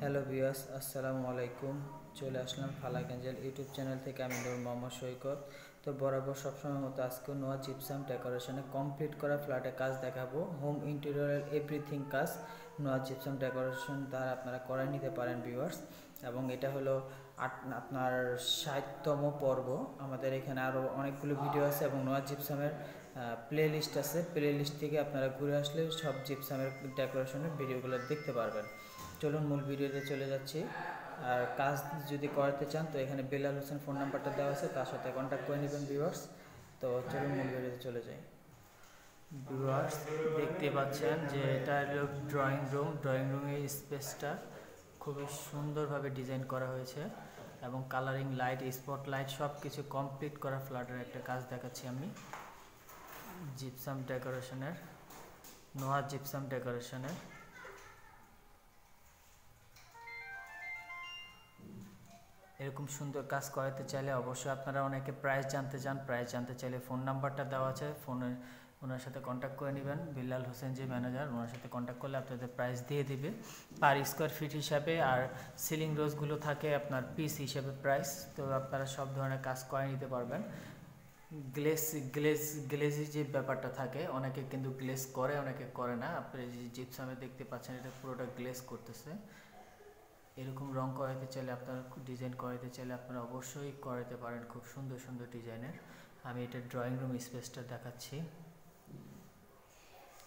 Hello viewers, আসসালামু আলাইকুম। চলে আসলাম ফালাক এঞ্জেল ইউটিউব চ্যানেল থেকে। আমি নূর মোহাম্মদ সৈকত। তো বরাবর সবসময় মতো আজকেও নোয়া জিপসাম ডেকোরেশনে কমপ্লিট করা ফ্ল্যাটের কাজ দেখাবো। হোম ইন্টেরিয়রের এভরিথিং কাজ নোয়া জিপসাম ডেকোরেশন দ্বারা আপনারা করে নিতে পারেন ভিউয়ার্স। এবং এটা হলো আপনার 60তম পর্ব। আমাদের এখানে আরও অনেকগুলো ভিডিও আছে এবং নোয়া জিপসামের প্লে লিস্ট আছে। প্লে লিস্ট থেকে আপনারা ঘুরে আসলে সব জিপসামের ডেকোরেশনের ভিডিওগুলো দেখতে পারবেন। চলুন মূল ভিডিওতে চলে যাচ্ছি। আর কাজ যদি করাতে চান তো এখানে বেলাল হোসেন ফোন নাম্বারটা দেওয়া আছে, তার সাথে কন্ট্যাক্ট করে নেবেন ভিউয়ার্স। তো চলুন মূল ভিডিওতে চলে যাই। ভিউয়ার্স, দেখতে পাচ্ছেন যে এটা হলো ড্রয়িং রুমের স্পেসটা খুবই সুন্দরভাবে ডিজাইন করা হয়েছে এবং কালারিং লাইট, স্পট লাইট সব কিছু কমপ্লিট করা ফ্ল্যাটের একটা কাজ দেখাচ্ছি আমি জিপসাম ডেকোরেশনের, নোয়া জিপসাম ডেকোরেশনের। এরকম সুন্দর কাজ করাতে চাইলে অবশ্যই আপনারা অনেকে প্রাইস জানতে চান। প্রাইস জানতে চাইলে ফোন নাম্বারটা দেওয়া আছে, ওনার সাথে কন্ট্যাক্ট করে নেবেন। বেলাল হোসেন যে ম্যানেজার, ওনার সাথে কন্ট্যাক্ট করলে আপনাদের প্রাইস দিয়ে দিবে পার স্কোয়ার ফিট হিসাবে। আর সিলিং রোজগুলো থাকে আপনার পিস হিসাবে প্রাইস। তো আপনারা সব ধরনের কাজ করে নিতে পারবেন। গ্লেজি যে ব্যাপারটা থাকে, অনেকে কিন্তু গ্লেজ করে, অনেকে করে না। আপনি যে জিপসামে দেখতে পাচ্ছেন এটা পুরোটা গ্লেজ করতেছে। এরকম রং করাতে চাইলে আপনারা, ডিজাইন করাতে চাইলে আপনারা অবশ্যই করাতে পারেন খুব সুন্দর সুন্দর ডিজাইনের। আমি এটা ড্রয়িং রুম স্পেসটা দেখাচ্ছি,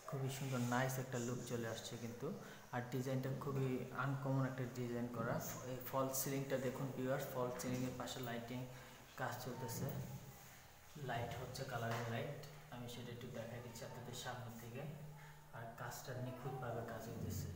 খুবই সুন্দর নাইস একটা লুক চলে আসছে কিন্তু। আর ডিজাইনটা খুবই আনকমন একটা ডিজাইন করা। এই ফল সিলিংটা দেখুন ভিউয়ার্স, ফল সিলিংয়ের পাশে লাইটিং কাজ চলতেছে, লাইট হচ্ছে কালারিং লাইট। আমি সেটা একটু দেখাই দিচ্ছি আপনাদের সামনে থেকে। আর কাজটা নিখুঁতভাবে কাজ হইতেছে।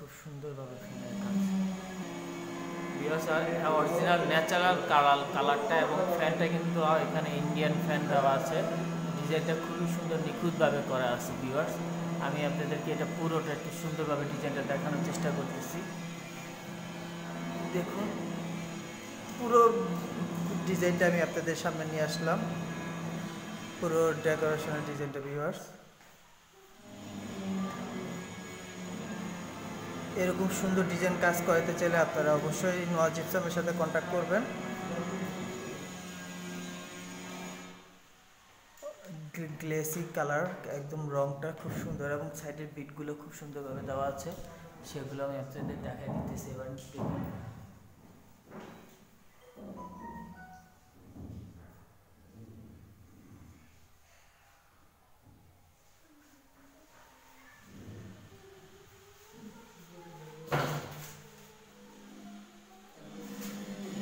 খুব সুন্দরভাবে ফ্যানের কাজ, অরিজিনাল ন্যাচারাল কালারটা এবং ফ্যানটা কিন্তু এখানে ইন্ডিয়ান ফ্যান দেওয়া আছে। ডিজাইনটা খুবই সুন্দর নিখুঁতভাবে করা আছে ভিউয়ার্স। আমি আপনাদেরকে এটা পুরোটা একটু সুন্দরভাবে ডিজাইনটা দেখানোর চেষ্টা করতেছি। দেখুন পুরো ডিজাইনটা আমি আপনাদের সামনে নিয়ে আসলাম, পুরো ডেকোরেশনের ডিজাইনটা ভিউয়ার্স। এরকম সুন্দর ডিজাইন কাজ করাতে চাইলে আপনারা অবশ্যই নোয়া জিপসামের সাথে কন্ট্যাক্ট করবেন। গ্লেসি কালার একদম, রংটা খুব সুন্দর এবং সাইডের বিটগুলো খুব সুন্দরভাবে দেওয়া আছে, সেগুলো আমি আপনাদের দেখাই দিতেছি। এবার দেখুন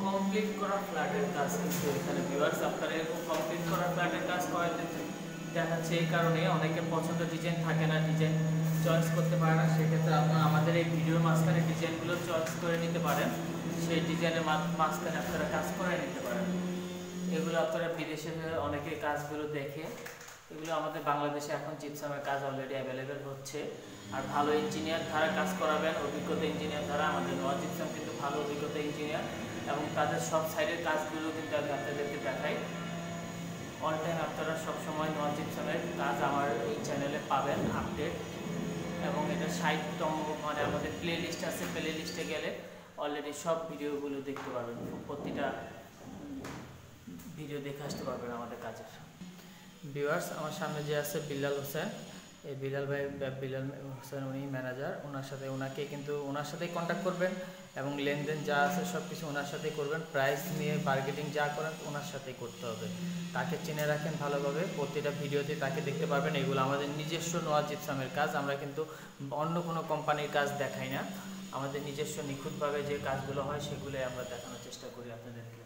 কমপ্লিট করা ফ্ল্যাটের কাজ কিন্তু এখানে ভিউয়ার্স। আপনারা এরকম কমপ্লিট করা ফ্ল্যাটের কাজ করাতে দেখাচ্ছে এই কারণে অনেকের পছন্দ ডিজাইন থাকে না, ডিজাইন চয়েস করতে পারে না। সেক্ষেত্রে আপনারা আমাদের এই ভিডিওর মাঝখানে ডিজাইনগুলো চয়েস করে নিতে পারেন। সেই ডিজাইনের মাঝখানে আপনারা কাজ করে নিতে পারেন। এগুলো আপনারা বিদেশে অনেকে কাজগুলো দেখে, এগুলো আমাদের বাংলাদেশে এখন জিপসামের কাজ অলরেডি অ্যাভেলেবেল হচ্ছে। আর ভালো ইঞ্জিনিয়ার দ্বারা কাজ করাবেন, অভিজ্ঞতা ইঞ্জিনিয়ার দ্বারা। আমাদের নোয়া জিপসাম কিন্তু ভালো অভিজ্ঞতা ইঞ্জিনিয়ার এবং তাদের সব সাইডের কাজগুলো কিন্তু আমি আপনাদেরকে দেখাই। অল টাইম আপনারা সবসময় নোয়া জিপসামের কাজ আমার এই চ্যানেলে পাবেন আপডেট। এবং এটা 60তম মানে আমাদের প্লে লিস্ট আছে, প্লে লিস্টে গেলে অলরেডি সব ভিডিওগুলো দেখতে পারবেন, প্রতিটা ভিডিও দেখে আসতে পারবেন আমাদের কাজের। ভিউয়ার্স, আমার সামনে যে আছে বেলাল হোসেন, এই বেলাল হোসেন উনি ম্যানেজার। ওনার সাথেই কন্ট্যাক্ট করবেন এবং লেনদেন যা আছে সব কিছু ওনার সাথেই করবেন। প্রাইস নিয়ে বার্গেনিং যা করেন ওনার সাথেই করতে হবে। তাকে চিনে রাখেন ভালোভাবে, প্রতিটা ভিডিওতে তাকে দেখতে পারবেন। এগুলো আমাদের নিজস্ব নোয়া জিপসামের কাজ, আমরা কিন্তু অন্য কোনো কোম্পানির কাজ দেখাই না। আমাদের নিজস্ব নিখুঁতভাবে যে কাজগুলো হয় সেগুলোই আমরা দেখানোর চেষ্টা করি আপনাদেরকে।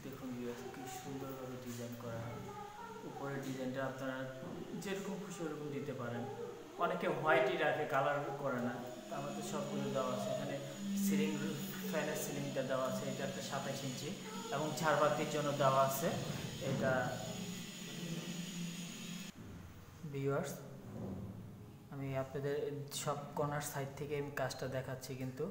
দেখুন কি সুন্দরভাবে ডিজাইন করা হয়। উপরের ডিজাইনটা আপনারা যেরকম খুশি ওরকম দিতে পারেন। অনেকে হোয়াইটই রাখে, কালার করে না। তো আমাদের সবগুলো দেওয়া আছে। এখানে সিলিং, ফ্যানের সিলিংটা দেওয়া আছে, এটা একটা 27 ইঞ্চি এবং ঝাড়বাতির জন্য দেওয়া আছে। এটা ভিউয়ার্স, আমি আপনাদের সব কর্নার সাইড থেকে আমি কাজটা দেখাচ্ছি, কিন্তু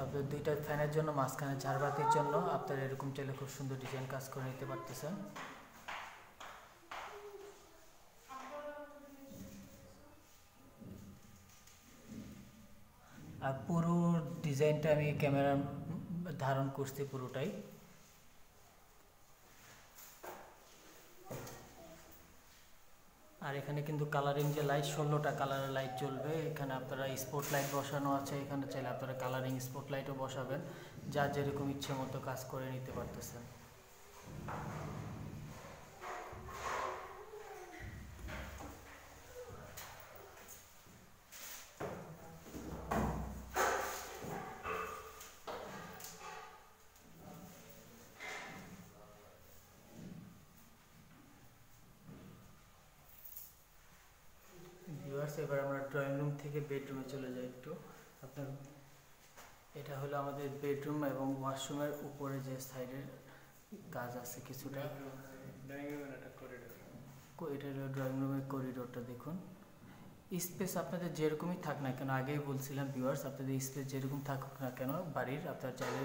আপনার দুইটা ফ্যানের জন্য, মাঝখানে ঝাড়বাতির জন্য আপনারা এরকম চাইলে খুব সুন্দর ডিজাইন কাজ করে নিতে পারতেছেন। আর পুরো ডিজাইনটা আমি ক্যামেরা ধারণ করছি পুরোটাই। আর এখানে কিন্তু কালারিং যে লাইট, 16টা কালারের লাইট জ্বলবে। এখানে আপনারা স্পট লাইট বসানো আছে, এখানে চাইলে আপনারা কালারিং স্পট লাইটও বসাবেন, যার যেরকম ইচ্ছে মতো কাজ করে নিতে পারতেছেন। এবার আমরা ড্রয়িং রুম থেকে বেডরুমে চলে যাই একটু। আপনার এটা হলো আমাদের বেডরুম এবং ওয়াশরুমের উপরে যে সাইডের কাজ আছে কিছুটা। এটা হলো ড্রয়িং রুমের করিডোরটা দেখুন। স্পেস আপনাদের যেরকমই থাক না কেন, আগেই বলছিলাম ভিউয়ার্স, আপনাদের স্পেস যেরকম থাকুক না কেন বাড়ির, আপনার চাইলে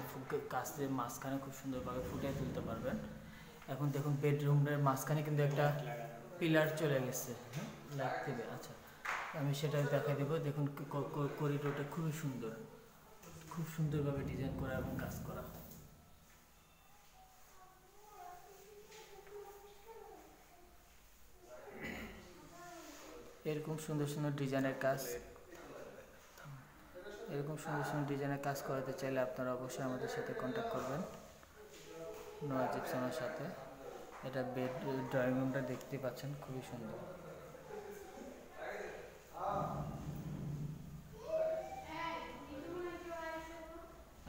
কাজের মাঝখানে খুব সুন্দরভাবে ফুটিয়ে তুলতে পারবেন। এখন দেখুন বেডরুমের মাঝখানে কিন্তু একটা পিলার চলে গেছে, লাইট দেবে। আচ্ছা, আমি সেটা দেখা দেবো। দেখুন করিডোরটা খুবই সুন্দর, খুব সুন্দরভাবে ডিজাইন করা এবং কাজ করা। এরকম সুন্দর সুন্দর ডিজাইনের কাজ করাতে চাইলে আপনারা অবশ্যই আমাদের সাথে কন্ট্যাক্ট করবেন, নোয়া জিপসামের সাথে। এটা ড্রয়িং রুমটা দেখতে পাচ্ছেন, খুবই সুন্দর।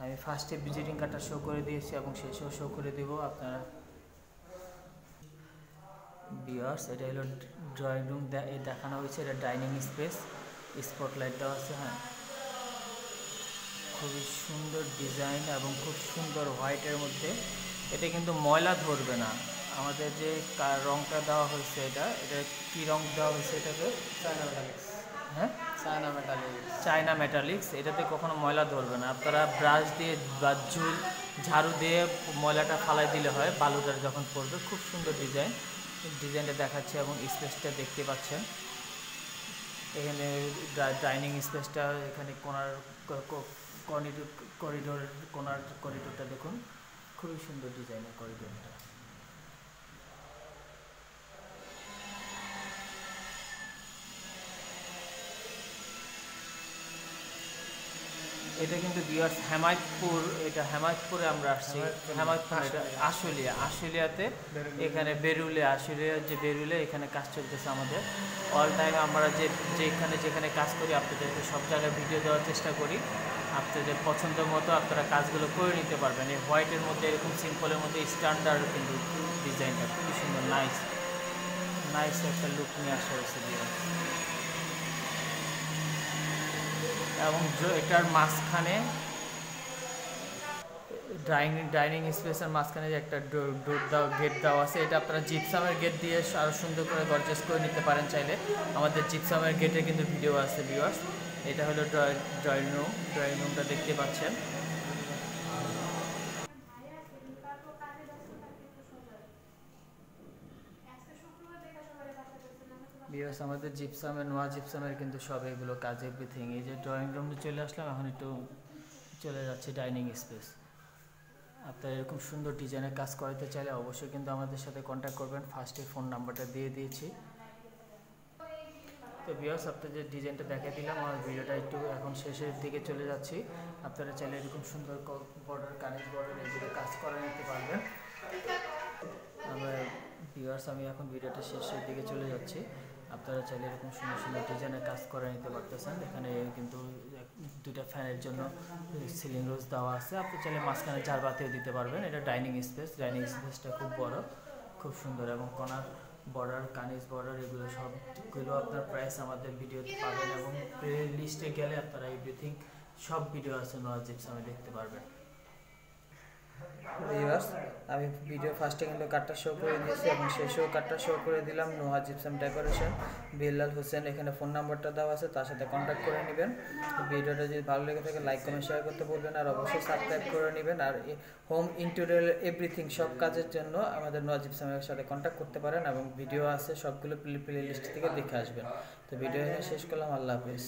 আমি ফার্স্টে ভিজিটিং কার্ডটা শো করে দিয়েছি এবং শেষেও শো করে দেব আপনারা। ভিউয়ার্স, এটা হলো ড্রয়িং রুম দেখানো হয়েছে। এটা ডাইনিং স্পেস, স্পটলাইট দেওয়া আছে। হ্যাঁ, খুবই সুন্দর ডিজাইন এবং খুব সুন্দর হোয়াইটের মধ্যে। এটা কিন্তু ময়লা ধরবে না। আমাদের যে রংটা দেওয়া হয়েছে, এটা কি রং দেওয়া হয়েছে এটাকে? China metallics. হ্যাঁ, চায়না মেটালিক্স। এটাতে কখনো ময়লা ধরবে না। আপনারা ব্রাশ দিয়ে বা ঝাড়ু দিয়ে ময়লাটা ফালাই দিলে হয়, বালুটা যখন পড়বে। খুব সুন্দর ডিজাইনটা দেখাচ্ছে এবং স্পেসটা দেখতে পাচ্ছেন। এখানে ডাইনিং স্পেসটা, এখানে করিডোরটা দেখুন, খুবই সুন্দর ডিজাইনের করিডোরটা। এটা কিন্তু ভিউয়ার্স এটা হেমায়তপুরে আমরা আসছি। হেমায়তপুর, এটা আশুলিয়াতে, এখানে বেরুলে এখানে কাজ চলতেছে আমাদের। অল টাইম আমরা যেখানে কাজ করি আপনাদেরকে সব জায়গায় ভিডিও দেওয়ার চেষ্টা করি। আপনাদের পছন্দ মতো আপনারা কাজগুলো করে নিতে পারবেন। এই হোয়াইটের মধ্যে, এরকম সিম্পলের মধ্যে স্ট্যান্ডার্ড কিন্তু ডিজাইনটা খুবই সুন্দর, নাইস একটা লুক নিয়ে আসা হয়েছে ভিউয়ার্স। এবং এটার মাঝখানে ডাইনিং স্পেসের মাঝখানে যে একটা গেট দেওয়া আছে, এটা আপনারা জিপসামের গেট দিয়ে আরও সুন্দর করে গর্জাস করে নিতে পারেন চাইলে। আমাদের জিপসামের গেটে কিন্তু ভিডিও আছে ভিউয়ার্স। এটা হলো ড্রয়িং রুমটা দেখতে পাচ্ছেন। ভিউয়ার্স, আমাদের নোয়া জিপসামের কিন্তু সব এগুলো কাজ, এভরিথিং। এই যে ড্রয়িং রুমে চলে আসলাম, এখন একটু চলে যাচ্ছে ডাইনিং স্পেস। আপনারা এরকম সুন্দর ডিজাইনের কাজ করাতে চাইলে অবশ্যই কিন্তু আমাদের সাথে কন্ট্যাক্ট করবেন। ফার্স্টে ফোন নাম্বারটা দিয়ে দিয়েছি। তো ভিউয়ার্স, আপনাদের ডিজাইনটা দেখিয়ে দিলাম। আমার ভিডিওটা একটু এখন শেষের দিকে চলে যাচ্ছি। আপনারা চাইলে এরকম সুন্দর বর্ডার, কানিজ বর্ডার, এগুলো কাজ করে নিতে পারবেন। ভিউয়ার্স, আমি এখন ভিডিওটা শেষের দিকে চলে যাচ্ছি। আপনারা চাইলে এরকম সুন্দর সুন্দর ডিজাইনের কাজ করে নিতে পারতেছেন। এখানে কিন্তু দুইটা ফ্যানের জন্য সিলিং রোজ দেওয়া আছে। আপনি চাইলে মাঝখানে ঝাড়বাতিও দিতে পারবেন। এটা ডাইনিং স্পেসটা খুব বড়, খুব সুন্দর। এবং কর্নার বর্ডার, কানিজ বর্ডার, এগুলো সবগুলো আপনার প্রাইস আমাদের ভিডিওতে পাবেন। এবং প্লে লিস্টে গেলে আপনারা এভরিথিং সব ভিডিও আছে নোয়া জিপসামে দেখতে পারবেন। ভিউয়ার্স, আমি ভিডিও ফার্স্টে কিন্তু কার্ডটা শো করে দিয়েছি এবং শেষেও কার্ডটা শো করে দিলাম। নোহা জিপসাম ডেকোরেশন, বিল্লাল হোসেন, এখানে ফোন নাম্বারটা দেওয়া আছে, তার সাথে কন্ট্যাক্ট করে নেবেন। ভিডিওটা যদি ভালো লেগে থাকে লাইক কমেন্ট শেয়ার করতে বলবেন, আর অবশ্যই সাবস্ক্রাইব করে নেবেন। আর হোম ইন্টেরিয়র এভরিথিং সব কাজের জন্য আমাদের নোহা জিপসামের সাথে কন্ট্যাক্ট করতে পারেন এবং ভিডিও আছে সবগুলো প্লে লিস্ট থেকে দেখে আসবেন। তো ভিডিও শেষ করলাম, আল্লাহ হাফেজ।